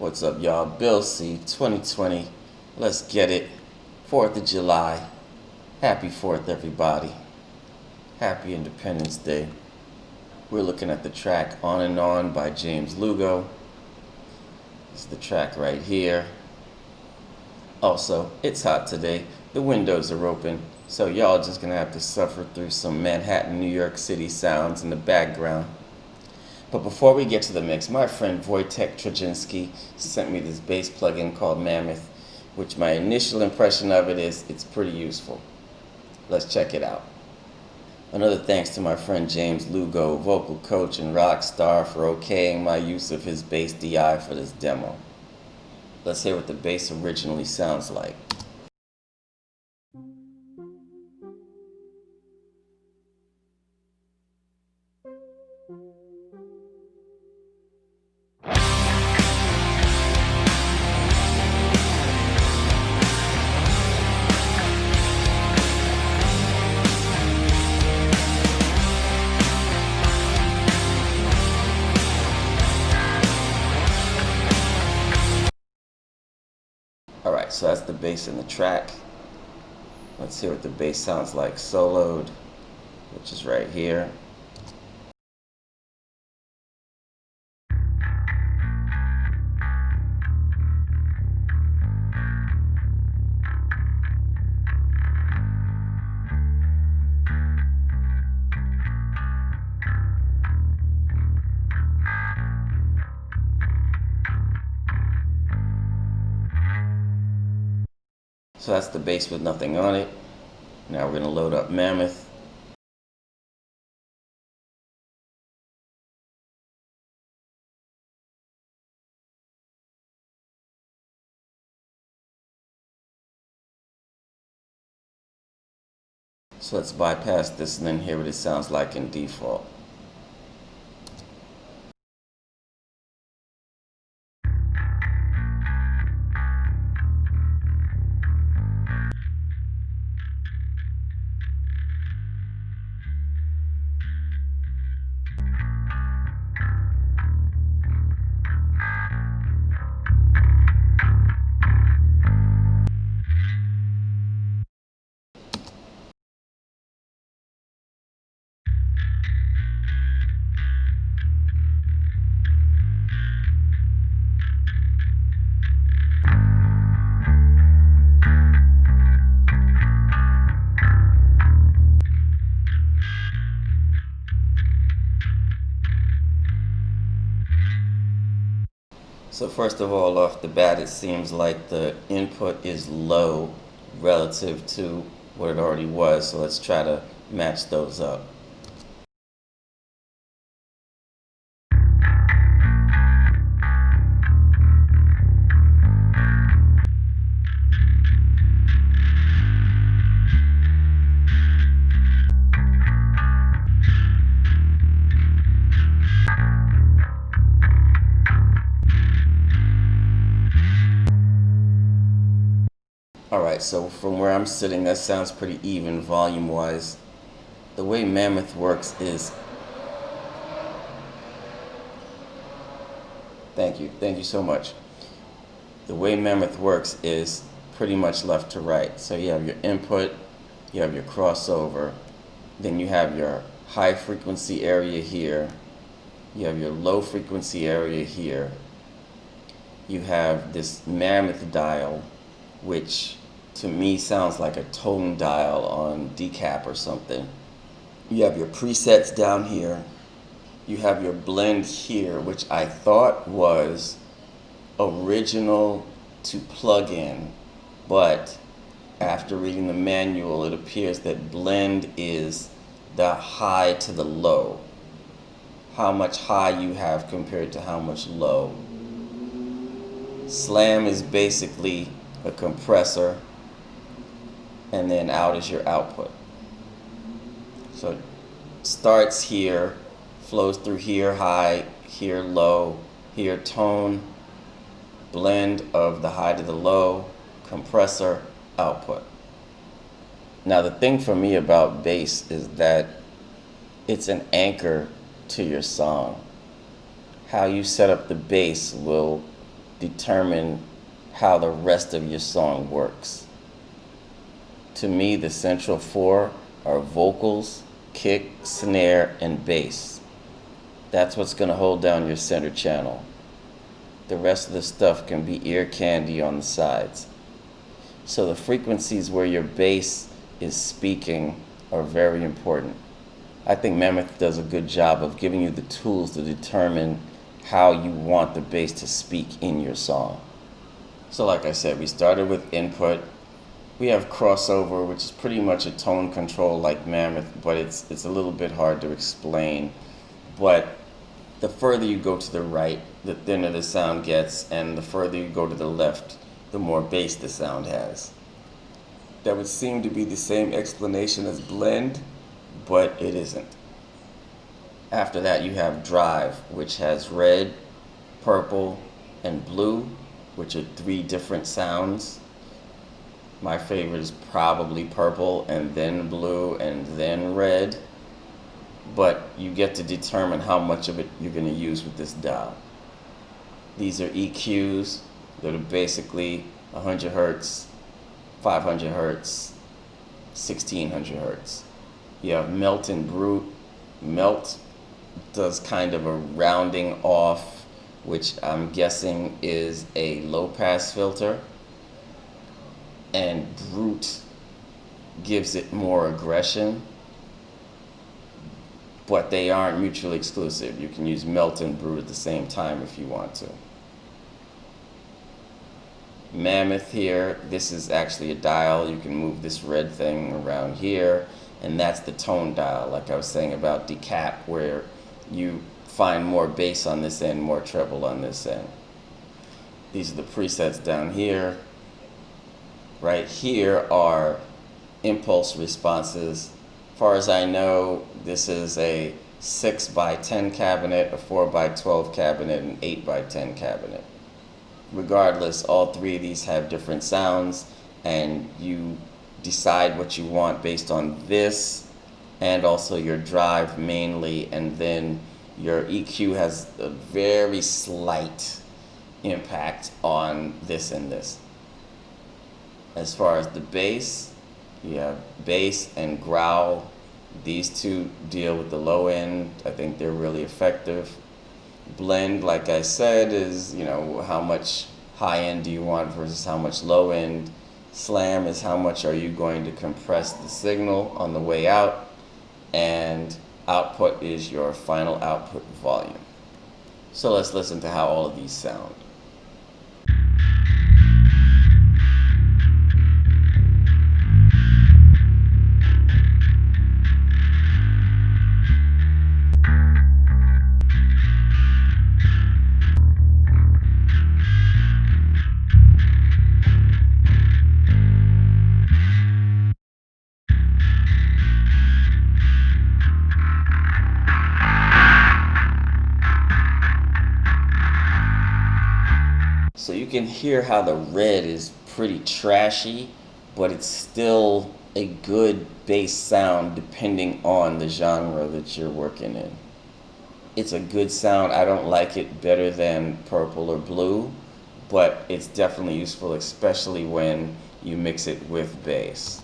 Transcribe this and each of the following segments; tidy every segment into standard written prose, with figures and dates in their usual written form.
What's up, y'all? Bill C, 2020. Let's get it. 4th of July. Happy 4th, everybody. Happy Independence Day. We're looking at the track On and On by James Lugo. This is the track right here. Also, it's hot today. The windows are open, so y'all just gonna have to suffer through some Manhattan, New York City sounds in the background. But before we get to the mix, my friend Wojtek Trojinsky sent me this bass plugin called Mammoth, which my initial impression of it is it's pretty useful. Let's check it out. Another thanks to my friend James Lugo, vocal coach and rock star, for okaying my use of his bass DI for this demo. Let's hear what the bass originally sounds like. Alright, so that's the bass in the track. Let's hear what the bass sounds like soloed, which is right here. So that's the bass with nothing on it. Now we're going to load up Mammoth. So let's bypass this and then hear what it sounds like in default. So first of all, off the bat, it seems like the input is low relative to what it already was. So let's try to match those up. Alright, so from where I'm sitting, that sounds pretty even volume-wise. The way Mammoth works is... Thank you so much. The way Mammoth works is pretty much left to right. So you have your input, you have your crossover, then you have your high frequency area here, you have your low frequency area here, you have this Mammoth dial, which to me sounds like a tone dial on decap or something. You have your presets down here. You have your blend here, which I thought was original to plug in, but after reading the manual, it appears that blend is the high to the low. How much high you have compared to how much low. Slam is basically a compressor, and then out is your output. So it starts here, flows through here high, here low, here tone, blend of the high to the low, compressor, output. Now the thing for me about bass is that it's an anchor to your song. How you set up the bass will determine how the rest of your song works. To me, the central four are vocals, kick, snare, and bass. That's what's going to hold down your center channel. The rest of the stuff can be ear candy on the sides. So the frequencies where your bass is speaking are very important. I think Mammoth does a good job of giving you the tools to determine how you want the bass to speak in your song. So like I said, we started with input. We have crossover, which is pretty much a tone control like Mammoth, but it's a little bit hard to explain. But the further you go to the right, the thinner the sound gets, and the further you go to the left, the more bass the sound has. That would seem to be the same explanation as blend, but it isn't. After that, you have drive, which has red, purple, and blue, which are three different sounds. My favorite is probably purple, and then blue, and then red. But you get to determine how much of it you're going to use with this dial. These are EQs that are basically 100 hertz, 500 hertz, 1600 hertz. You have melt and brute. Melt does kind of a rounding off, which I'm guessing is a low pass filter. And brute gives it more aggression, but they aren't mutually exclusive. You can use melt and brute at the same time if you want to. Mammoth here, this is actually a dial. You can move this red thing around here, and that's the tone dial, like I was saying about decap, where you find more bass on this end, more treble on this end. These are the presets down here. Right here are impulse responses. As far as I know, this is a 6x10 cabinet, a 4x12 cabinet, and 8x10 cabinet. Regardless, all three of these have different sounds, and you decide what you want based on this and also your drive mainly, and then your EQ has a very slight impact on this and this. As far as the bass, you have bass and growl. These two deal with the low end. I think they're really effective. Blend, like I said, is, how much high end do you want versus how much low end. Slam is how much are you going to compress the signal on the way out. And output is your final output volume. So let's listen to how all of these sound. So you can hear how the red is pretty trashy, but it's still a good bass sound depending on the genre that you're working in. It's a good sound. I don't like it better than purple or blue, but it's definitely useful, especially when you mix it with bass.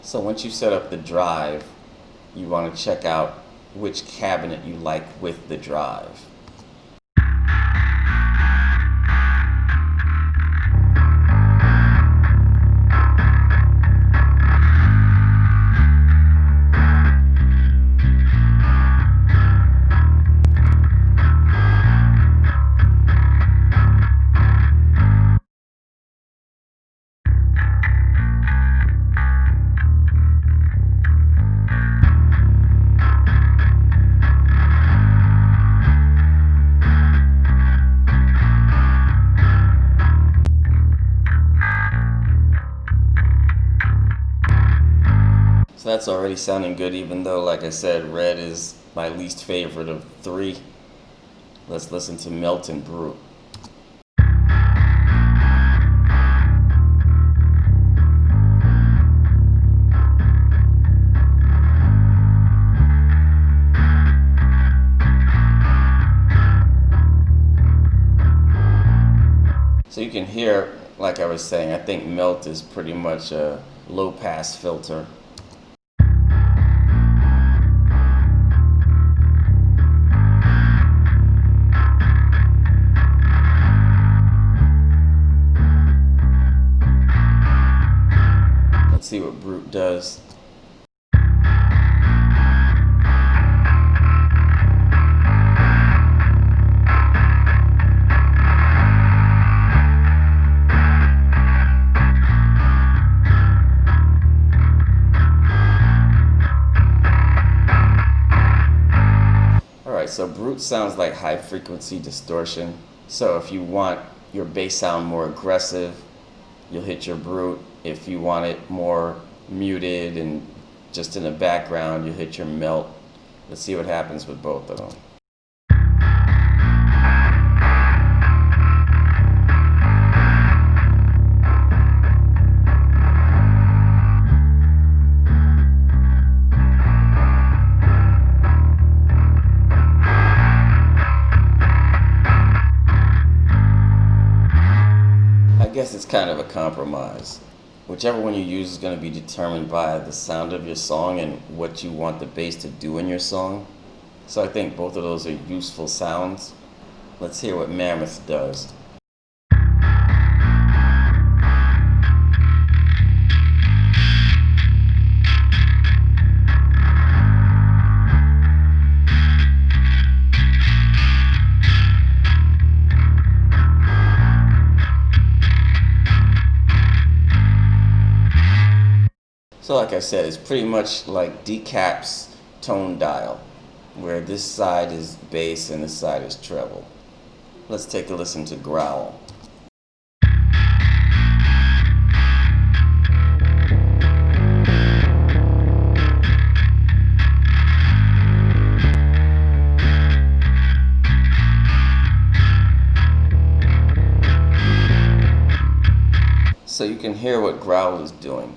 So once you set up the drive, you want to check out which cabinet you like with the drive. That's already sounding good, even though, like I said, red is my least favorite of three. Let's listen to Melt and Brute. So you can hear, like I was saying, I think Melt is pretty much a low pass filter. Let's see what Brute does. So Brute sounds like high frequency distortion. So if you want your bass sound more aggressive, you'll hit your Brute. If you want it more muted and just in the background, you hit your Melt. Let's see what happens with both of them. I guess it's kind of a compromise. Whichever one you use is going to be determined by the sound of your song and what you want the bass to do in your song. So I think both of those are useful sounds. Let's hear what Mammoth does. So like I said, it's pretty much like Decap's tone dial, where this side is bass and this side is treble. Let's take a listen to Growl. So you can hear what Growl is doing.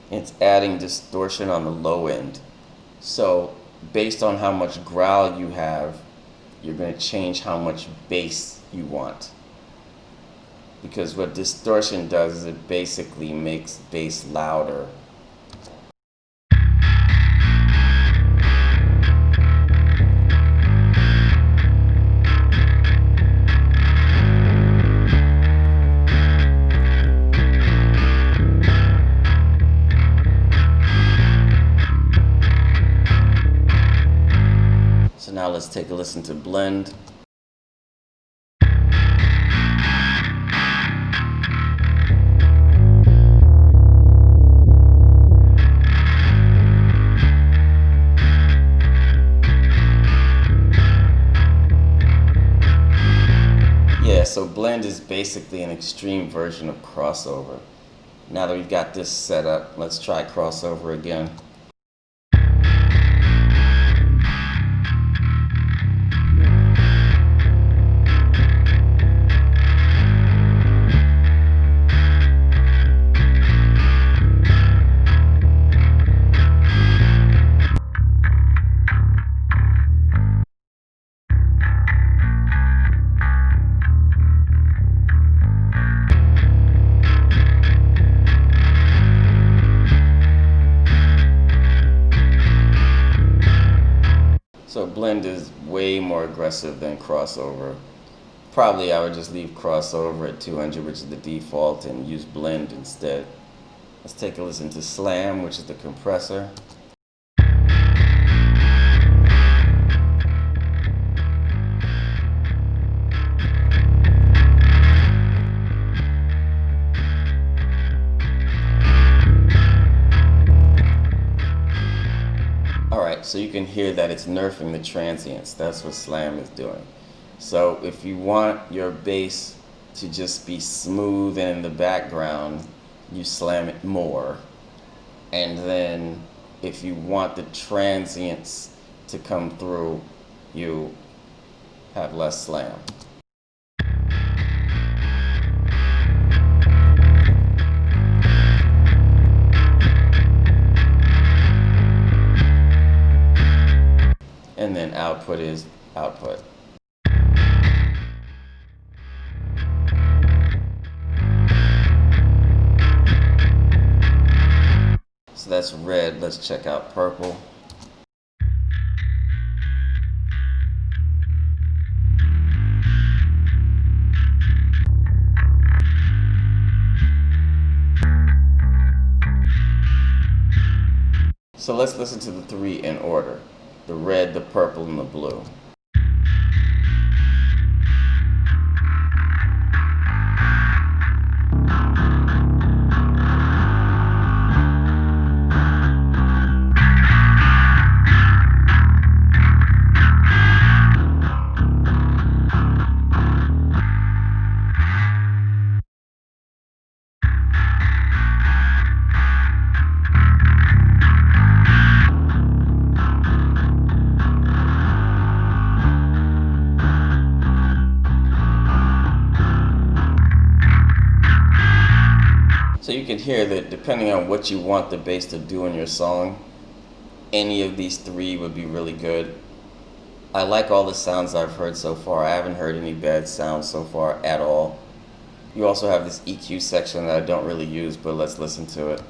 It's adding distortion on the low end. So based on how much growl you have, you're going to change how much bass you want. Because what distortion does is it basically makes bass louder. So now let's take a listen to Blend. Yeah, so Blend is basically an extreme version of crossover. Now that we've got this set up, let's try crossover again. So Blend is way more aggressive than crossover. Probably I would just leave crossover at 200, which is the default, and use Blend instead. Let's take a listen to Slam, which is the compressor. So you can hear that it's nerfing the transients. That's what Slam is doing. So if you want your bass to just be smooth and in the background, you slam it more. And then if you want the transients to come through, you have less slam. And then output is output. So that's red. Let's check out purple. So let's listen to the three in order: the red, the purple, and the blue. So you can hear that depending on what you want the bass to do in your song, any of these three would be really good. I like all the sounds I've heard so far. I haven't heard any bad sounds so far at all. You also have this EQ section that I don't really use, but let's listen to it.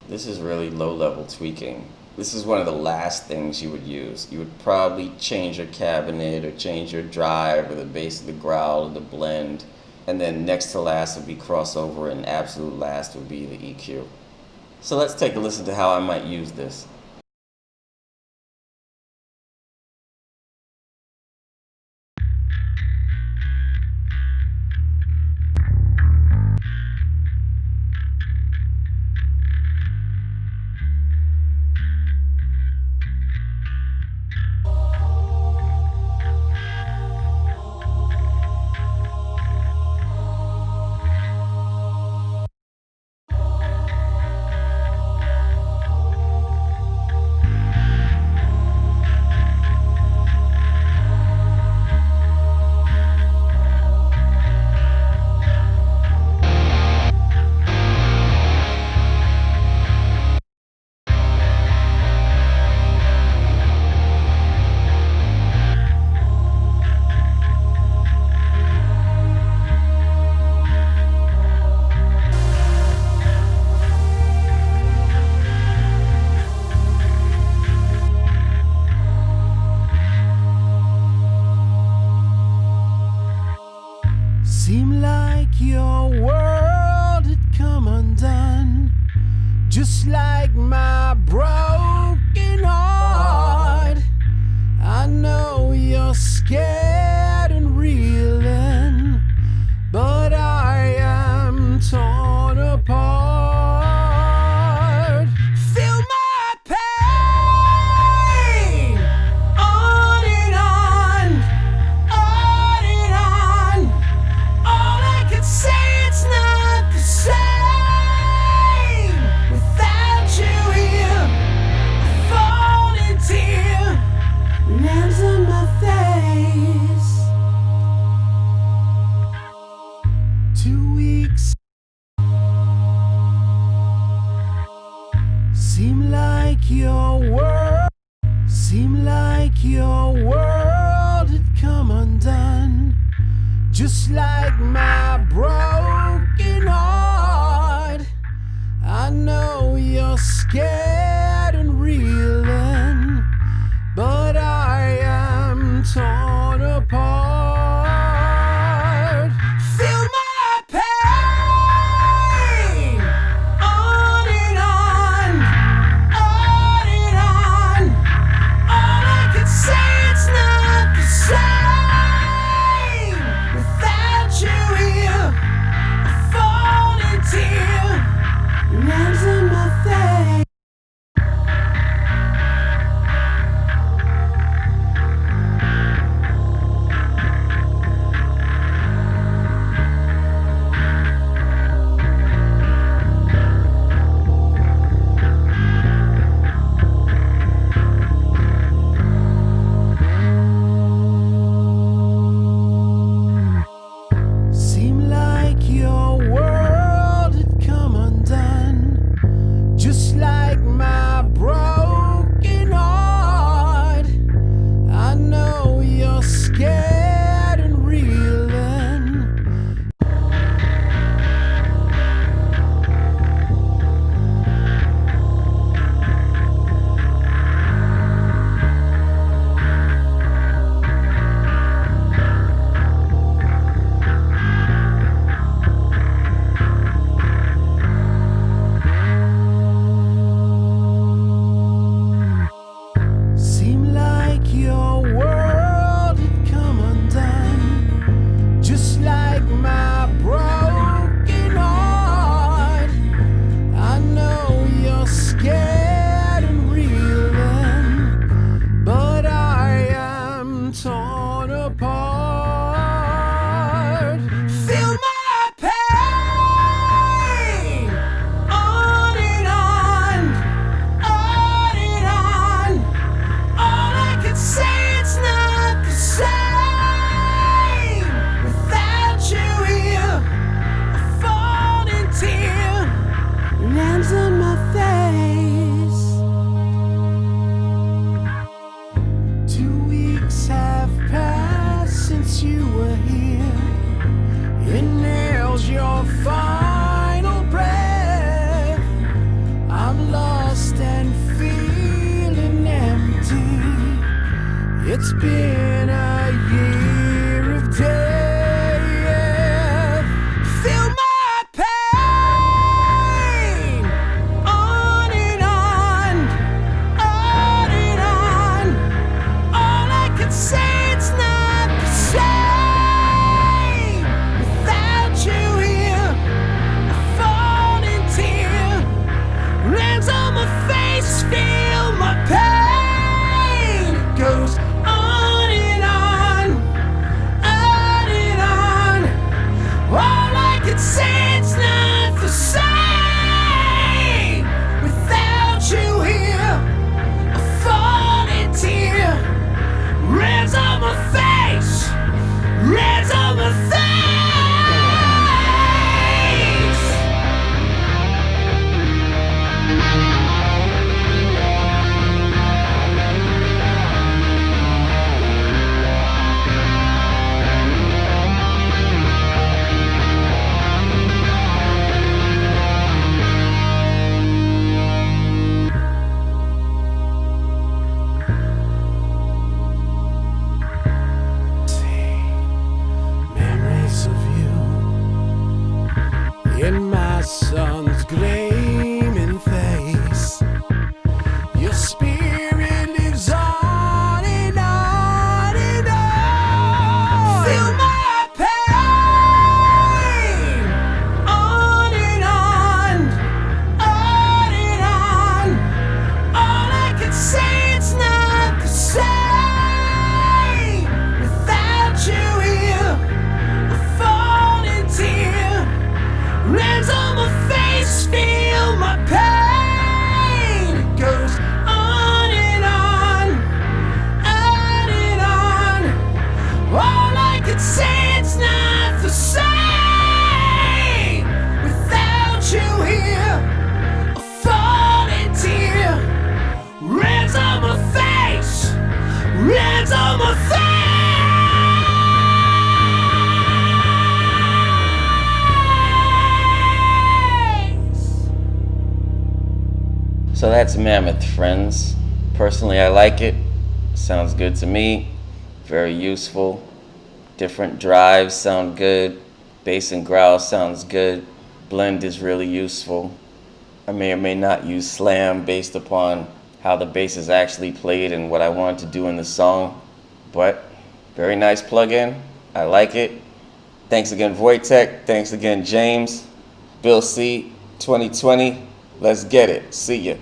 This is really low-level tweaking. This is one of the last things you would use. You would probably change your cabinet or change your drive or the bass of the growl or the blend. And then next to last would be crossover, and absolute last would be the EQ. So let's take a listen to how I might use this. Seemed like your world had come undone, just like my broken heart. I know you're scared and reeling, but I am torn apart. Feel my pain on and on, on and on. All I can say, it's not the same without you here. I fall in tears, lands on my face. 2 weeks seem like your world had come undone, just like my broken heart. I know you're scared and reeling, but I am torn apart. Feel my pain on and on, on and on. All I can say, it's not the same without you here. I fall in tears, like my broken heart. I know you're scared and reeling. Seemed like your world had come undone, just like my broken heart. I know you're scared and reeling, but I am torn apart. Feel my pain on and on, on and on. All I can say, it's not the same without you here. A falling tear lands on my face. 2 weeks have passed since you were here. It nails your final breath. I'm lost and feeling empty. It's been a year of death. Feel my pain on and on, on and on. All I can say, it's not the same without you here. A falling tear lands on my face. Feel my pain goes on and on, on and on. All I can say, it's not the same without you here. A falling tear lands on my face, lands on my face. Memories of you in my son's gleaming face. Your spirit lives on and on and on. Feel my pain on and on, on and on. All I can say, it's not the same without you here. A falling tear lands on my face. Feel my pain goes on and on, on and on. All I can say, it's not the same without you here. A falling tear lands on my face, lands on my face. So that's Mammoth, friends. Personally, I like it. Sounds good to me. Very useful. Different drives sound good. Bass and growl sounds good. Blend is really useful. I may or may not use slam based upon how the bass is actually played and what I want to do in the song. But very nice plugin. I like it. Thanks again, Wojtek. Thanks again, James. Bill C. 2020. Let's get it. See ya.